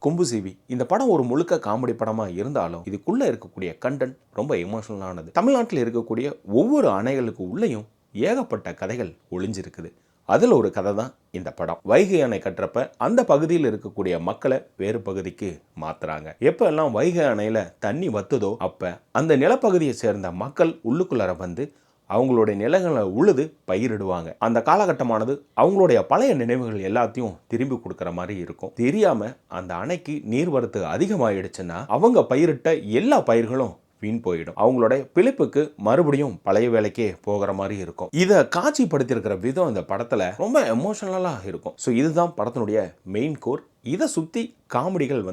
கொம்பு சீவி இந்த படம் ஒரு முழுக்க காமெடி படமா இருந்தாலும் இதுக்குள்ள இருக்கக்கூடிய கண்டென்ட் ரொம்ப எமோஷனலானது. தமிழ்நாட்டில் இருக்கக்கூடிய ஒவ்வொரு அணைகளுக்கு உள்ளேயும் ஏகப்பட்ட கதைகள் ஒளிஞ்சிருக்குது. அதில் ஒரு கதை தான் இந்த படம். வைகை அணை கட்டுறப்ப அந்த பகுதியில் இருக்கக்கூடிய மக்களை வேறு பகுதிக்கு மாத்துறாங்க. எப்ப எல்லாம் வைகை அணையில தண்ணி வத்துதோ அப்ப அந்த நிலப்பகுதியை சேர்ந்த மக்கள் உள்ளுக்குள்ளார வந்து அவங்களுடைய நிலங்களை உழுது பயிரிடுவாங்க. அந்த காலகட்டமானது அவங்களுடைய பழைய நினைவுகள் எல்லாத்தையும் திரும்பி கொடுக்குற மாதிரி இருக்கும். தெரியாம அந்த அணைக்கு நீர்வரத்து அதிகமாயிடுச்சுன்னா அவங்க பயிரிட்ட எல்லா பயிர்களும் வீண் போயிடும். அவங்களோட பிழைப்புக்கு மறுபடியும் பழைய வேலைக்கே போகிற மாதிரி இருக்கும். இதை காட்சிப்படுத்தியிருக்கிற விதம் இந்த படத்துல ரொம்ப எமோஷனலா இருக்கும். ஸோ இதுதான் படத்தினுடைய மெயின் கோர். இதை சுற்றி காமெடிகள்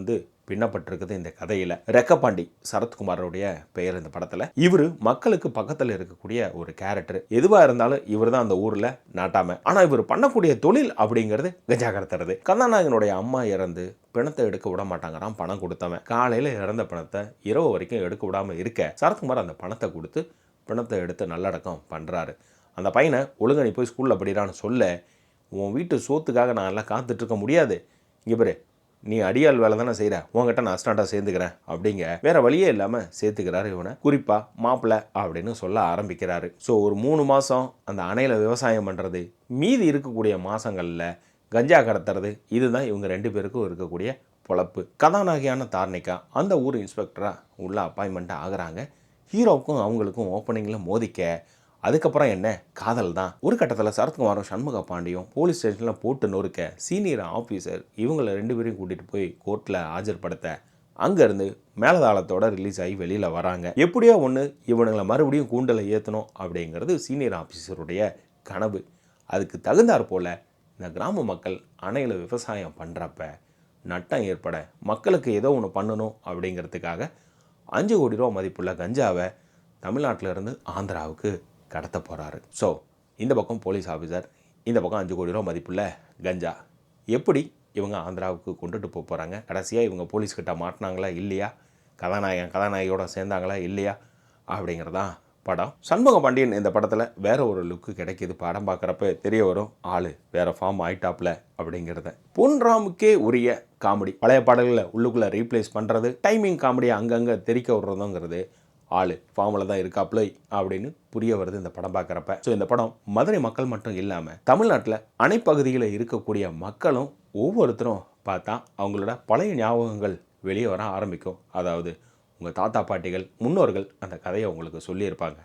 பின்னப்பட்டிருக்குது இந்த கதையில். ரெக்கப்பாண்டி சரத்குமாரோடைய பெயர் இந்த படத்தில். இவர் மக்களுக்கு பக்கத்தில் இருக்கக்கூடிய ஒரு கேரக்டர். எதுவாக இருந்தாலும் இவர் தான் அந்த ஊரில் நாட்டாம. ஆனால் இவர் பண்ணக்கூடிய தொழில் அப்படிங்கிறது கஞ்சா கடத்துறது. கதாநாயகனுடைய அம்மா இறந்து பிணத்தை எடுக்க விட மாட்டாங்கறான் பணம் கொடுத்தவன். காலையில் இறந்த பணத்தை இரவு வரைக்கும் எடுக்க விடாமல் இருக்க சரத்குமார் அந்த பணத்தை கொடுத்து பிணத்தை எடுத்து நல்லடக்கம் பண்ணுறாரு. அந்த பையனை ஒழுங்கா நீ போய் ஸ்கூலில் படிக்கிறான்னு சொல்ல, உன் வீட்டு சோத்துக்காக நான் எல்லாம் காத்துட்ருக்க முடியாது, இங்கே பாரு நீ அடியால் வேலை தானே செய்கிற, உங்ககிட்ட நான் அஸ்டாண்டாக சேர்ந்துக்கிறேன் அப்படிங்க வேற வழியே இல்லாமல் சேர்த்துக்கிறாரு இவனை. குறிப்பாக மாப்பிள்ளை அப்படின்னு சொல்ல ஆரம்பிக்கிறாரு. ஸோ ஒரு 3 மாதம் அந்த அணையில் விவசாயம் பண்ணுறது, மீதி இருக்கக்கூடிய மாதங்களில் கஞ்சா கடத்துறது, இதுதான் இவங்க 2 பேருக்கும் இருக்கக்கூடிய பொழப்பு. கதாநாயகியான தார்னிகா அந்த ஊர் இன்ஸ்பெக்டராக உள்ள அப்பாயின்மெண்ட் ஆகுறாங்க. ஹீரோவுக்கும் அவங்களுக்கும் ஓப்பனிங்கில் மோதிக்க அதுக்கப்புறம் என்ன காதல் தான். ஒரு கட்டத்தில் சரத்குமாரும் சண்முக பாண்டியும் போலீஸ் ஸ்டேஷனில் போட்டு நொறுக்க சீனியர் ஆஃபீஸர் இவங்களை 2 பேரையும் கூட்டிகிட்டு போய் கோர்ட்டில் ஆஜர்படுத்த அங்கேருந்து மேலதாளத்தோட ரிலீஸ் ஆகி வெளியில் வராங்க. எப்படியோ ஒன்று இவனுங்களை மறுபடியும் கூண்டலை ஏற்றணும் அப்படிங்கிறது சீனியர் ஆஃபீஸருடைய கனவு. அதுக்கு தகுந்தாற் போல் இந்த கிராம மக்கள் அணையில் விவசாயம் பண்ணுறப்ப நட்டம் ஏற்பட மக்களுக்கு ஏதோ ஒன்று பண்ணணும் அப்படிங்கிறதுக்காக 5 கோடி ரூபா மதிப்புள்ள கஞ்சாவை தமிழ்நாட்டிலேருந்து ஆந்திராவுக்கு கடத்த போகிறாரு. ஸோ இந்த பக்கம் போலீஸ் ஆஃபீஸர், இந்த பக்கம் 5 கோடி ரூபா மதிப்புள்ள கஞ்சா. எப்படி இவங்க ஆந்திராவுக்கு கொண்டுட்டு போகிறாங்க? கடைசியாக இவங்க போலீஸ்கிட்ட மாட்டினாங்களா இல்லையா? கதாநாயகியோட சேர்ந்தாங்களா இல்லையா அப்படிங்கிறதான் படம். சண்முக பாண்டியன் இந்த படத்தில் வேற ஒரு லுக்கு கிடைக்கிது. படம் பார்க்குறப்ப தெரிய வரும் ஆள் வேற ஃபார்ம் ஆயிட்டாப்ல அப்படிங்கிறத. பொன்ராமுக்கே உரிய காமெடி. பழைய பாடல்களை உள்ளுக்குள்ளே ரீப்ளேஸ் பண்ணுறது, டைமிங் காமெடியை அங்கங்கே தெரிக்க விடுறதுங்கிறது ஆள் ஃபார்மில் தான் இருக்காப்ல அப்படின்னு புரிய வருது இந்த படம் பார்க்குறப்ப. ஸோ இந்த படம் மதுரை மக்கள் மட்டும் இல்லாமல் தமிழ்நாட்டில் அணைப்பகுதியில் இருக்கக்கூடிய மக்களும் ஒவ்வொருத்தரும் பார்த்தா அவங்களோட பழைய ஞாபகங்கள் வெளியே வர ஆரம்பிக்கும். அதாவது உங்கள் தாத்தா பாட்டிகள் முன்னோர்கள் அந்த கதையை உங்களுக்கு சொல்லியிருப்பாங்க.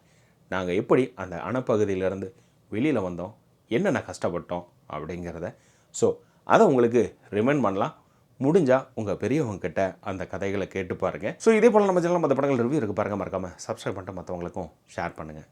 நாங்கள் எப்படி அந்த அணைப்பகுதியிலேருந்து வெளியில் வந்தோம், என்னென்ன கஷ்டப்பட்டோம் அப்படிங்கிறத. ஸோ அதை உங்களுக்கு ரிமைண்ட் பண்ணலாம். முடிஞ்சால் உங்கள் பெரியவங்க கிட்ட அந்த கதைகளை கேட்டு பாருங்கள். ஸோ இதே போல் நம்ம சேனலில் மற்ற படங்கள் ரிவ்யூ இருக்குது பாருங்கள். மறக்காமல் சப்ஸ்கிரைப் பண்ணிட்டு மற்றவங்களுக்கும் ஷேர் பண்ணுங்கள்.